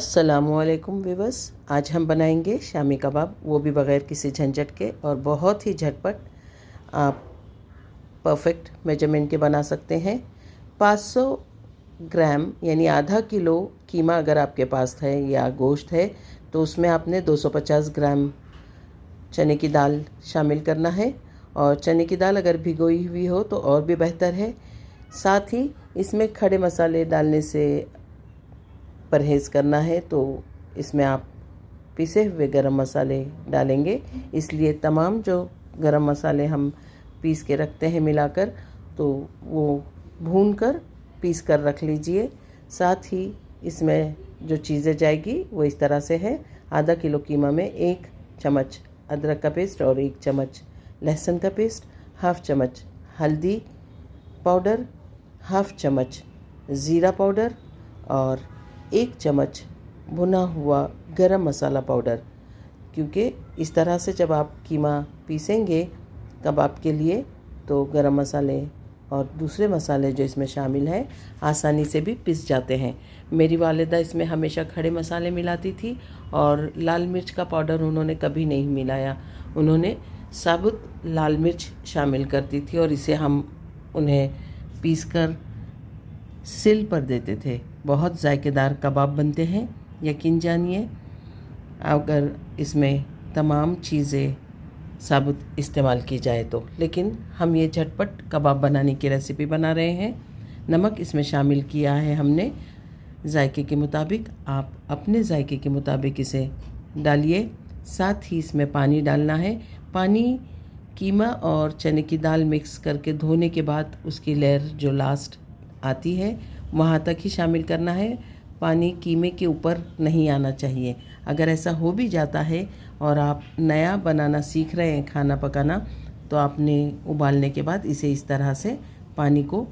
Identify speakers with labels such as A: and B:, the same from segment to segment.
A: अस्सलामुअलैकुम व्यूअर्स, आज हम बनाएंगे शामी कबाब, वो भी बग़ैर किसी झंझट के और बहुत ही झटपट। आप परफेक्ट मेजरमेंट के बना सकते हैं। 500 ग्राम यानी आधा किलो कीमा अगर आपके पास है या गोश्त है तो उसमें आपने 250 ग्राम चने की दाल शामिल करना है। और चने की दाल अगर भिगोई हुई हो तो और भी बेहतर है। साथ ही इसमें खड़े मसाले डालने से परहेज़ करना है, तो इसमें आप पिसे हुए गरम मसाले डालेंगे। इसलिए तमाम जो गरम मसाले हम पीस के रखते हैं मिलाकर, तो वो भून कर पीस कर रख लीजिए। साथ ही इसमें जो चीज़ें जाएगी वो इस तरह से है। आधा किलो कीमा में 1 चम्मच अदरक का पेस्ट और 1 चम्मच लहसुन का पेस्ट, हाफ़ चम्मच हल्दी पाउडर, हाफ़ चम्मच ज़ीरा पाउडर और 1 चम्मच भुना हुआ गरम मसाला पाउडर। क्योंकि इस तरह से जब आप कीमा पीसेंगे कबाब के लिए तो गरम मसाले और दूसरे मसाले जो इसमें शामिल हैं आसानी से भी पिस जाते हैं। मेरी वालिदा इसमें हमेशा खड़े मसाले मिलाती थी और लाल मिर्च का पाउडर उन्होंने कभी नहीं मिलाया। उन्होंने साबुत लाल मिर्च शामिल करती थी और इसे हम उन्हें पीसकर सिल पर देते थे। बहुत जायकेदार कबाब बनते हैं, यकीन जानिए, अगर इसमें तमाम चीज़ें साबुत इस्तेमाल की जाए तो। लेकिन हम ये झटपट कबाब बनाने की रेसिपी बना रहे हैं। नमक इसमें शामिल किया है हमने जायके के मुताबिक। आप अपने जायके के मुताबिक इसे डालिए। साथ ही इसमें पानी डालना है। पानी कीमा और चने की दाल मिक्स करके धोने के बाद उसकी लेयर जो लास्ट आती है वहाँ तक ही शामिल करना है। पानी कीमे के ऊपर नहीं आना चाहिए। अगर ऐसा हो भी जाता है और आप नया बनाना सीख रहे हैं खाना पकाना, तो आपने उबालने के बाद इसे इस तरह से पानी को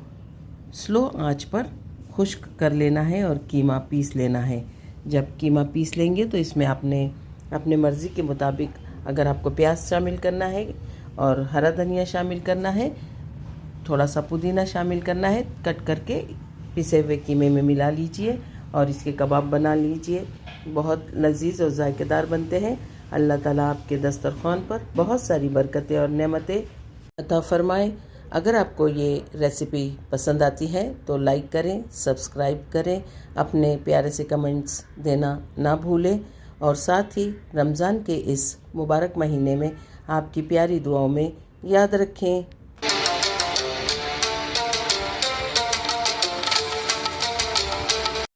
A: स्लो आंच पर खुश्क कर लेना है और कीमा पीस लेना है। जब कीमा पीस लेंगे तो इसमें आपने अपने मर्ज़ी के मुताबिक, अगर आपको प्याज शामिल करना है और हरा धनिया शामिल करना है, थोड़ा सा पुदीना शामिल करना है, कट करके पिसे हुए कीमे में मिला लीजिए और इसके कबाब बना लीजिए। बहुत लजीज और जायकेदार बनते हैं। अल्लाह ताला आपके दस्तरखान पर बहुत सारी बरकतें और नेमतें अता फरमाए। अगर आपको ये रेसिपी पसंद आती है तो लाइक करें, सब्सक्राइब करें, अपने प्यारे से कमेंट्स देना ना भूलें। और साथ ही रमज़ान के इस मुबारक महीने में आपकी प्यारी दुआओं में याद रखें।